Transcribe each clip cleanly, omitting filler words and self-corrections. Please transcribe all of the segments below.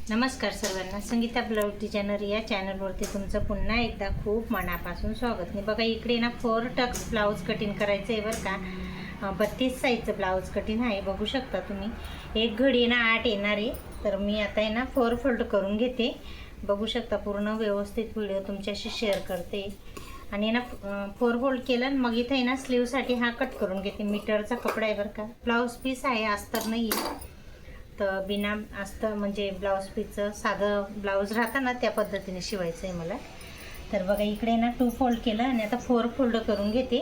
नमस्कार सर्वांना, Sangeeta blouse designer या चॅनलवरती तुमचं पुन्हा एकदा खूप मनापासून स्वागत. नाही बघा, इकडे ना 4 टक्स ब्लाऊज कटिंग करायचं आहे बरं का. 32 साईजचं ब्लाऊज कटिंग आहे, बघू शकता तुम्ही. एक घडी ना 8 येणार आहे, तर मी आता आहे ना 4 फोल्ड करून घेते. बघू शकता, पूर्ण व्यवस्थित व्हिडिओ तुमच्याशी शेअर करते. आणि ना 4 फोल्ड केलं, मग इथे आहे ना स्लीवसाठी हा कट करून घेते. मीटरचा कपडा आहे बरं का. ब्लाऊज पीस आहे, अस्तर नाही आहे. तर बिना अस्तर म्हणजे ब्लाऊज पीसचं साधं ब्लाऊज राहतं ना, त्या पद्धतीने शिवायचं आहे मला. तर बघा, इकडे ना 2 फोल्ड केलं आणि आता 4 फोल्ड करून घेते.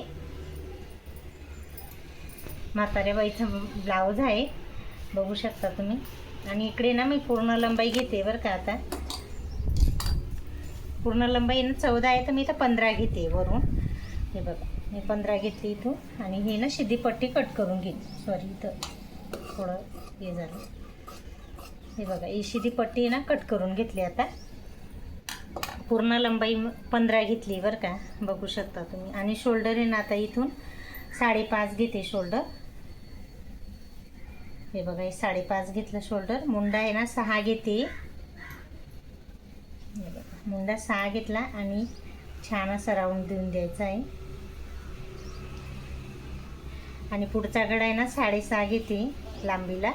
म्हाताऱ्या बाईचं ब्लाऊज आहे, बघू शकता तुम्ही. आणि इकडे ना मी पूर्ण लंबाई घेते बरं का. आता पूर्ण लंबाई ना 14 आहे, तर मी इथं 15 घेते वरून. हे बघा, मी 15 घेतली इथून. आणि हे ना शिदी पट्टी कट करून घेते. सॉरी, इथं थोडं हे झालं. हे बघा, ही शिदी पट्टी ना कट करून घेतली. आता पूर्ण लंबाई 15 घेतली बरं का, बघू शकता तुम्ही. आणि शोल्डर आहे ना, आता इथून 5.5 घेते शोल्डर. हे बघा, हे 5.5 घेतलं शोल्डर. मुंडा आहे ना 6 घेते. हे बघा, मुंडा 6 घेतला आणि छान असा राऊंड देऊन द्यायचा आहे. आणि पुढचा गडा आहे ना 6.5 घेते लांबीला.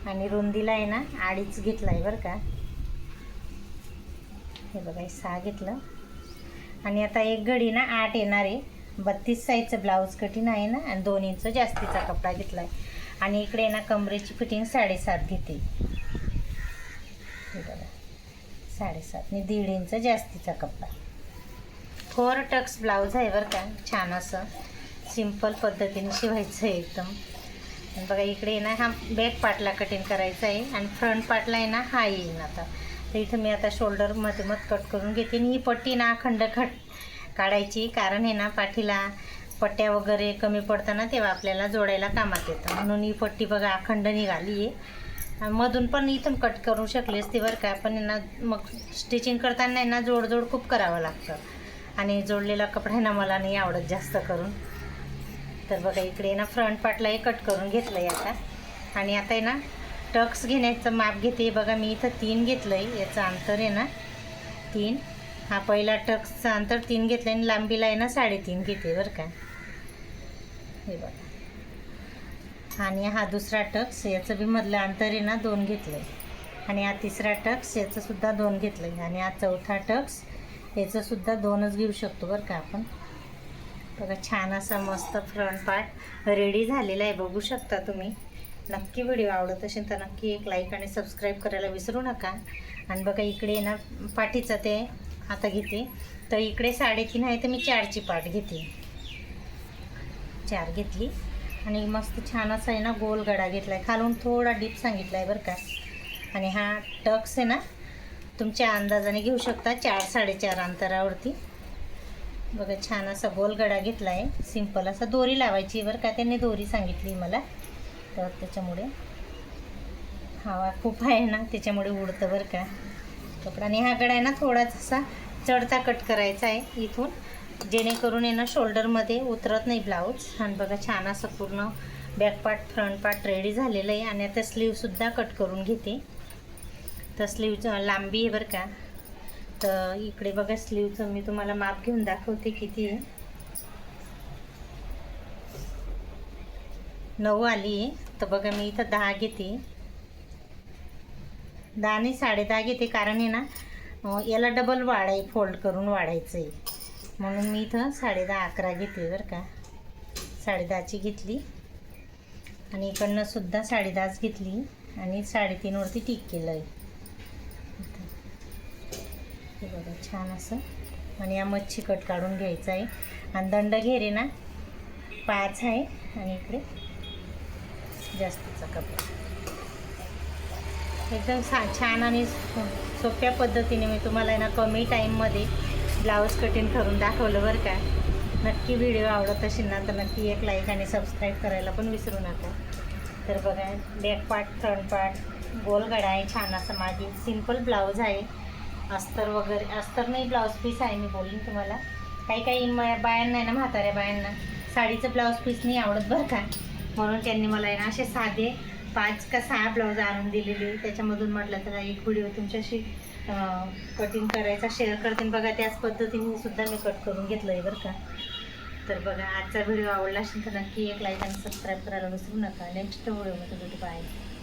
आणि रुंदीला आहे ना 2.5 घेतला आहे बरं का. हे बघा, हे 6 घेतलं. आणि आता एक घडी ना 8 येणार आहे. 32 साईजचं ब्लाऊज कटिंग आहे ना, आणि 2 इंच जास्तीचा कपडा घेतला आहे. आणि इकडे ना कमरेची फिटिंग 7.5 घेते. हे बघा, 7.5 आणि 1.5 इंच जास्तीचा कपडा. 4 टक्स ब्लाऊज आहे बरं का. छान असं सिंपल पद्धतीने शिवायचं आहे एकदम. बघा, इकडे ना हा बॅक पार्टला कटिंग करायचा आहे आणि फ्रंट पार्टला आहे ना हा येईल. आता तर इथं मी आता शोल्डरमध्ये मग कट करून घेते. आणि ही पट्टी ना अखंड काढायची, कारण आहे ना पाठीला पट्ट्या वगैरे कमी पडताना तेव्हा आपल्याला जोडायला कामात येतं. म्हणून ही पट्टी बघा अखंड निघाली आहे. मधून पण इथून कट करू शकली असते बरं का, पण ना मग स्टिचिंग करताना आहे ना जोड खूप करावं लागतं. आणि जोडलेला कपडा ना मला नाही आवडत जास्त करून. तर बघा, इकडे ना फ्रंट पार्टलाही कट करून घेतलं आहे आता. आणि आता आहे ना टक्स घेण्याचं माप घेते. बघा, मी इथं 3 घेतलं आहे. याचं अंतर आहे ना 3. हा पहिला टक्सचं अंतर 3 घेतलं आहे आणि लांबीला आहे ना 3.5 घेते बरं का. हे बघा, आणि हा दुसरा टक्स, याचं बी मधलं अंतर आहे ना 2 घेतलं आहे. आणि हा तिसरा टक्स, याचंसुद्धा 2 घेतलं आहे. आणि हा चौथा टक्स, याचंसुद्धा 2च घेऊ शकतो बरं का आपण. बघा, छान असा मस्त फ्रंट पार्ट रेडी झालेला आहे, बघू शकता तुम्ही. नक्की व्हिडिओ आवडत असेल तर नक्की एक लाईक आणि सबस्क्राईब करायला विसरू नका. आणि बघा, इकडे ना पाठीचं ते आता घेते. तर इकडे 3.5 आहे, तर मी 4ची पाट घेते. 4 घेतली. आणि मस्त छान असा आहे ना गोल गडा घेतला आहे. खालून थोडा डीप सांगितला आहे बरं का. आणि हा टक्स आहे ना तुमच्या अंदाजाने घेऊ शकता, 4-4.5 अंतरावरती. बघा, छान असा गोल गडा घेतला आहे. सिंपल असा दोरी लावायची बरं का, त्यांनी दोरी सांगितली मला, तर त्याच्यामुळे हवा खूप आहे ना, त्याच्यामुळे उडतं बरं का कपडा. आणि हा गडा आहे ना थोडासा चढता कट करायचा आहे इथून, जेणेकरून आहे ना शोल्डरमध्ये उतरत नाही ब्लाऊज. आणि बघा, छान असं पूर्ण back part front part ready झालेलं आहे. आणि आता स्लीवसुद्धा कट करून घेते. तर स्लीवचं लांबी आहे बरं का. तर इकडे बघा, स्लीवचं मी तुम्हाला माप घेऊन दाखवते किती आहे. 9 आली आहे. तर बघा, मी इथं 10 घेते. 10 नाही 10.5 घेते, कारण आहे ना याला डबल फोल्ड करून वाढायचं आहे. म्हणून मी इथं 10.5-11 घेते बरं का. 10.5ची घेतली. आणि इकडनं सुद्धा 10.5 घेतली. आणि 3.5 वरती टिक केलं आहे. हे बघा, छान असं. आणि या मच्छी कट काढून घ्यायचा आहे. आणि दंड घेरे ना 5 आहे. आणि इकडे जास्तीचा कपडा. एकदम छान आणि सोप्या पद्धतीने मी तुम्हाला आहे ना कमी टाईममध्ये ब्लाऊज कटिंग करून दाखवलं बरं का. नक्की व्हिडिओ आवडत असेल ना, तर नक्की एक लाईक आणि सबस्क्राईब करायला पण विसरू नका. तर बघा, बॅक पार्ट फ्रंट पार्ट गोल गडा आहे छान असं. मागे सिंपल ब्लाऊज आहे, अस्तर वगैरे अस्तर नाही, ब्लाऊज पीस आहे. मी बोलीन तुम्हाला, काही बायांना आहे ना, म्हाताऱ्या बायांना साडीचं ब्लाऊज पीस नाही आवडत बरं का. म्हणून त्यांनी मला आहे ना असे साधे 5 का 6 ब्लाऊज आणून दिलेली, त्याच्यामधून म्हटलं तर एक व्हिडिओ तुमच्याशी कटिंग करायचा शेअर करते. बघा त्याच पद्धतीने सुद्धा मी कट करून घेतलं आहे बरं का. तर बघा आजचा व्हिडिओ आवडला असेल तर नक्की एक लाईक आणि सबस्क्राईब करायला विसरू नका. नेक्स्ट व्हिडिओमध्ये भेटू. बाय.